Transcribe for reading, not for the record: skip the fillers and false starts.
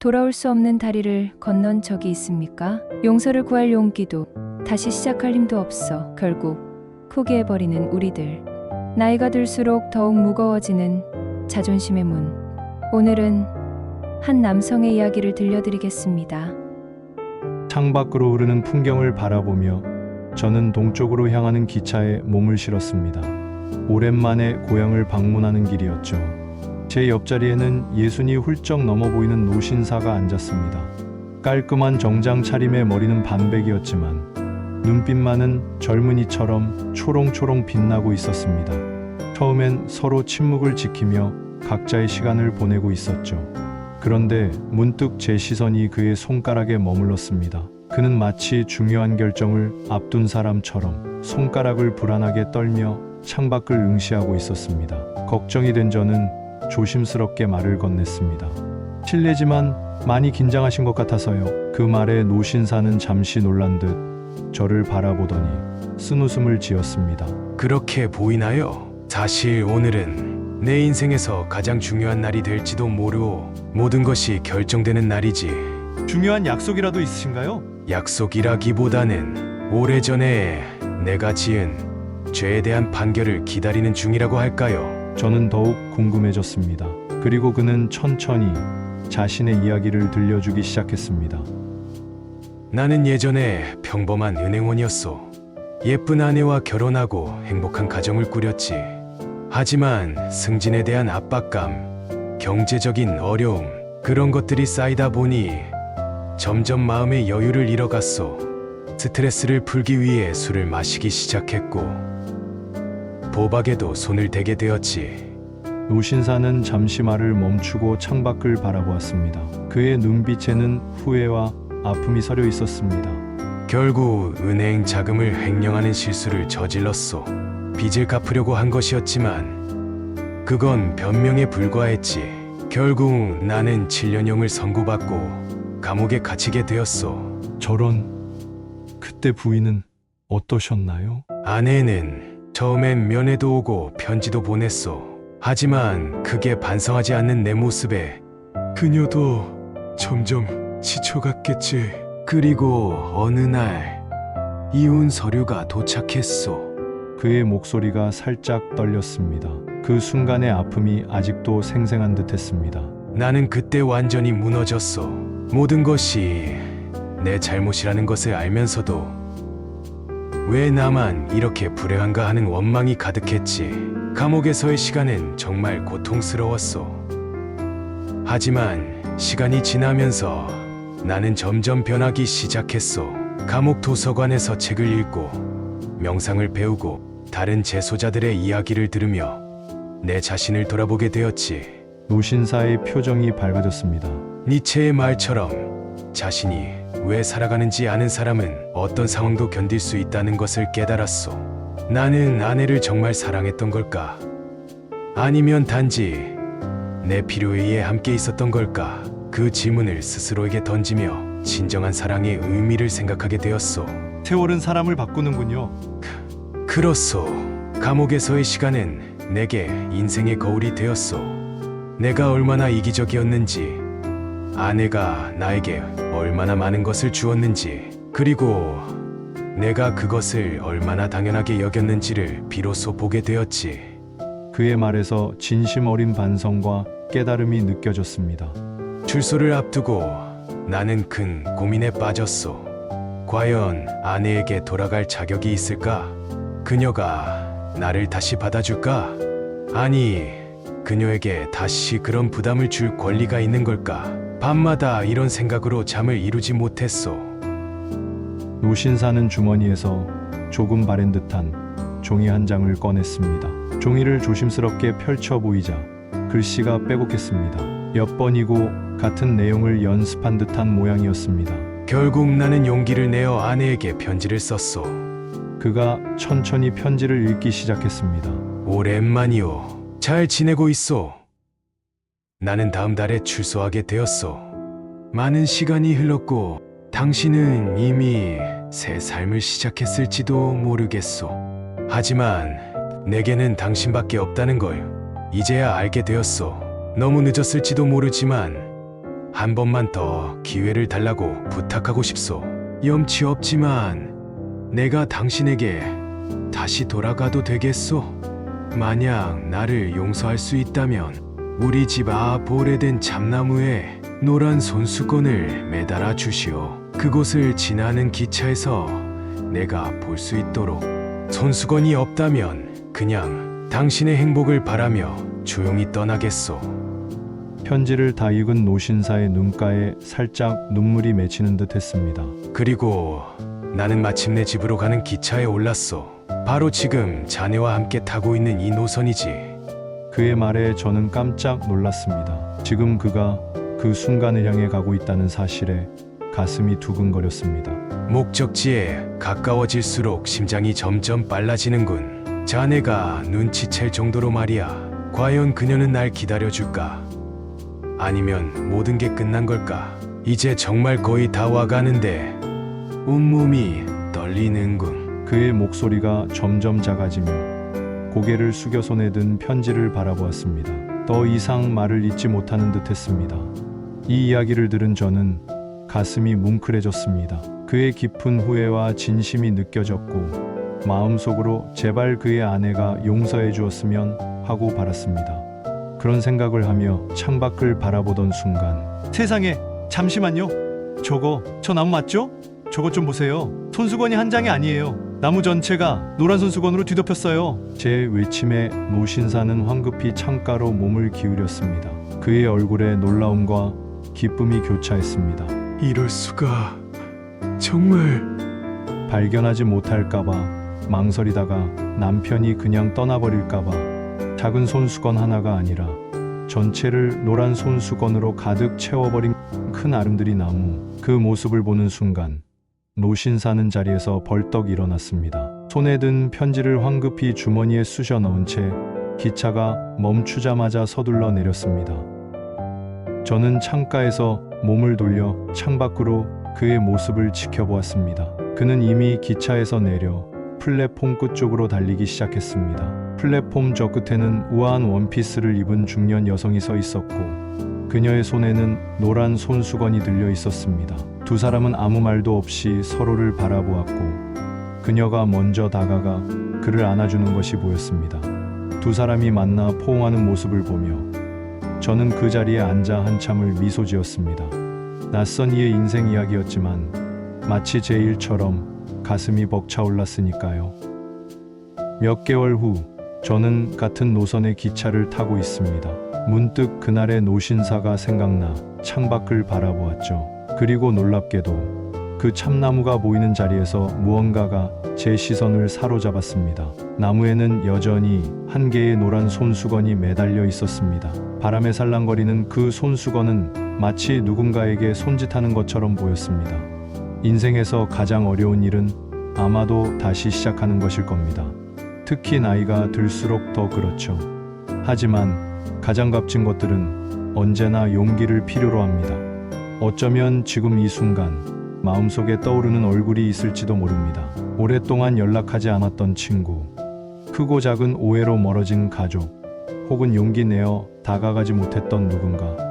돌아올 수 없는 다리를 건넌 적이 있습니까? 용서를 구할 용기도, 다시 시작할 힘도 없어 결국 포기해버리는 우리들. 나이가 들수록 더욱 무거워지는 자존심의 문. 오늘은 한 남성의 이야기를 들려드리겠습니다. 창밖으로 흐르는 풍경을 바라보며 저는 동쪽으로 향하는 기차에 몸을 실었습니다. 오랜만에 고향을 방문하는 길이었죠. 제 옆자리에는 예순이 훌쩍 넘어 보이는 노신사가 앉았습니다. 깔끔한 정장 차림에 머리는 반백이었지만 눈빛만은 젊은이처럼 초롱초롱 빛나고 있었습니다. 처음엔 서로 침묵을 지키며 각자의 시간을 보내고 있었죠. 그런데 문득 제 시선이 그의 손가락에 머물렀습니다. 그는 마치 중요한 결정을 앞둔 사람처럼 손가락을 불안하게 떨며 창밖을 응시하고 있었습니다. 걱정이 된 저는 조심스럽게 말을 건넸습니다. 실례지만 많이 긴장하신 것 같아서요. 그 말에 노신사는 잠시 놀란 듯 저를 바라보더니 쓴웃음을 지었습니다. 그렇게 보이나요? 사실 오늘은 내 인생에서 가장 중요한 날이 될지도 모르고 모든 것이 결정되는 날이지. 중요한 약속이라도 있으신가요? 약속이라기보다는 오래전에 내가 지은 죄에 대한 판결을 기다리는 중이라고 할까요? 저는 더욱 궁금해졌습니다. 그리고 그는 천천히 자신의 이야기를 들려주기 시작했습니다. 나는 예전에 평범한 은행원이었어. 예쁜 아내와 결혼하고 행복한 가정을 꾸렸지. 하지만 승진에 대한 압박감, 경제적인 어려움, 그런 것들이 쌓이다 보니 점점 마음의 여유를 잃어갔어. 스트레스를 풀기 위해 술을 마시기 시작했고 도박에도 손을 대게 되었지. 노신사는 잠시 말을 멈추고 창밖을 바라보았습니다. 그의 눈빛에는 후회와 아픔이 서려 있었습니다. 결국 은행 자금을 횡령하는 실수를 저질렀어. 빚을 갚으려고 한 것이었지만 그건 변명에 불과했지. 결국 나는 7년형을 선고받고 감옥에 갇히게 되었어. 저런... 그때 부인은 어떠셨나요? 아내는 처음엔 면회도 오고 편지도 보냈어. 하지만 그게 반성하지 않는 내 모습에 그녀도 점점 지쳐갔겠지. 그리고 어느 날 이혼 서류가 도착했어. 그의 목소리가 살짝 떨렸습니다. 그 순간의 아픔이 아직도 생생한 듯했습니다. 나는 그때 완전히 무너졌어. 모든 것이 내 잘못이라는 것을 알면서도 왜 나만 이렇게 불행한가 하는 원망이 가득했지. 감옥에서의 시간은 정말 고통스러웠어. 하지만 시간이 지나면서 나는 점점 변하기 시작했어. 감옥 도서관에서 책을 읽고 명상을 배우고 다른 재소자들의 이야기를 들으며 내 자신을 돌아보게 되었지. 노신사의 표정이 밝아졌습니다. 니체의 말처럼 자신이 왜 살아가는지 아는 사람은 어떤 상황도 견딜 수 있다는 것을 깨달았어. 나는 아내를 정말 사랑했던 걸까? 아니면 단지 내 필요에 의해 함께 있었던 걸까? 그 질문을 스스로에게 던지며 진정한 사랑의 의미를 생각하게 되었어. 세월은 사람을 바꾸는군요. 그렇소. 감옥에서의 시간은 내게 인생의 거울이 되었어. 내가 얼마나 이기적이었는지, 아내가 나에게 얼마나 많은 것을 주었는지, 그리고 내가 그것을 얼마나 당연하게 여겼는지를 비로소 보게 되었지. 그의 말에서 진심 어린 반성과 깨달음이 느껴졌습니다. 출소를 앞두고 나는 큰 고민에 빠졌어. 과연 아내에게 돌아갈 자격이 있을까? 그녀가 나를 다시 받아줄까? 아니, 그녀에게 다시 그런 부담을 줄 권리가 있는 걸까? 밤마다 이런 생각으로 잠을 이루지 못했어. 노신사는 주머니에서 조금 바랜 듯한 종이 한 장을 꺼냈습니다. 종이를 조심스럽게 펼쳐 보이자 글씨가 빼곡했습니다. 몇 번이고 같은 내용을 연습한 듯한 모양이었습니다. 결국 나는 용기를 내어 아내에게 편지를 썼어. 그가 천천히 편지를 읽기 시작했습니다. 오랜만이오. 잘 지내고 있어. 나는 다음 달에 출소하게 되었어. 많은 시간이 흘렀고 당신은 이미 새 삶을 시작했을지도 모르겠소. 하지만 내게는 당신밖에 없다는 걸 이제야 알게 되었어. 너무 늦었을지도 모르지만 한 번만 더 기회를 달라고 부탁하고 싶소. 염치 없지만 내가 당신에게 다시 돌아가도 되겠소? 만약 나를 용서할 수 있다면 우리 집 앞 오래된 참나무에 노란 손수건을 매달아 주시오. 그곳을 지나는 기차에서 내가 볼 수 있도록. 손수건이 없다면 그냥 당신의 행복을 바라며 조용히 떠나겠소. 편지를 다 읽은 노신사의 눈가에 살짝 눈물이 맺히는 듯 했습니다. 그리고 나는 마침내 집으로 가는 기차에 올랐소. 바로 지금 자네와 함께 타고 있는 이 노선이지. 그의 말에 저는 깜짝 놀랐습니다. 지금 그가 그 순간을 향해 가고 있다는 사실에 가슴이 두근거렸습니다. 목적지에 가까워질수록 심장이 점점 빨라지는군. 자네가 눈치챌 정도로 말이야. 과연 그녀는 날 기다려줄까? 아니면 모든 게 끝난 걸까? 이제 정말 거의 다 와가는데 온몸이 떨리는군. 그의 목소리가 점점 작아지며 고개를 숙여 손에 든 편지를 바라보았습니다. 더 이상 말을 잇지 못하는 듯 했습니다. 이 이야기를 들은 저는 가슴이 뭉클해졌습니다. 그의 깊은 후회와 진심이 느껴졌고 마음속으로 제발 그의 아내가 용서해 주었으면 하고 바랐습니다. 그런 생각을 하며 창밖을 바라보던 순간 세상에, 잠시만요. 저 나무 맞죠? 저것 좀 보세요. 손수건이 한 장이 아니에요. 나무 전체가 노란 손수건으로 뒤덮였어요. 제 외침에 노신사는 황급히 창가로 몸을 기울였습니다. 그의 얼굴에 놀라움과 기쁨이 교차했습니다. 이럴 수가. 정말. 발견하지 못할까봐 망설이다가 남편이 그냥 떠나버릴까봐 작은 손수건 하나가 아니라 전체를 노란 손수건으로 가득 채워버린 큰 아름드리 나무. 그 모습을 보는 순간 노신사는 자리에서 벌떡 일어났습니다. 손에 든 편지를 황급히 주머니에 쑤셔 넣은 채 기차가 멈추자마자 서둘러 내렸습니다. 저는 창가에서 몸을 돌려 창밖으로 그의 모습을 지켜보았습니다. 그는 이미 기차에서 내려 플랫폼 끝쪽으로 달리기 시작했습니다. 플랫폼 저 끝에는 우아한 원피스를 입은 중년 여성이 서 있었고 그녀의 손에는 노란 손수건이 들려 있었습니다. 두 사람은 아무 말도 없이 서로를 바라보았고 그녀가 먼저 다가가 그를 안아주는 것이 보였습니다. 두 사람이 만나 포옹하는 모습을 보며 저는 그 자리에 앉아 한참을 미소 지었습니다. 낯선 이의 인생 이야기였지만 마치 제 일처럼 가슴이 벅차올랐으니까요. 몇 개월 후 저는 같은 노선의 기차를 타고 있습니다. 문득 그날의 노신사가 생각나 창밖을 바라보았죠. 그리고 놀랍게도 그 참나무가 보이는 자리에서 무언가가 제 시선을 사로잡았습니다. 나무에는 여전히 한 개의 노란 손수건이 매달려 있었습니다. 바람에 살랑거리는 그 손수건은 마치 누군가에게 손짓하는 것처럼 보였습니다. 인생에서 가장 어려운 일은 아마도 다시 시작하는 것일 겁니다. 특히 나이가 들수록 더 그렇죠. 하지만 가장 값진 것들은 언제나 용기를 필요로 합니다. 어쩌면 지금 이 순간 마음속에 떠오르는 얼굴이 있을지도 모릅니다. 오랫동안 연락하지 않았던 친구, 크고 작은 오해로 멀어진 가족, 혹은 용기 내어 다가가지 못했던 누군가.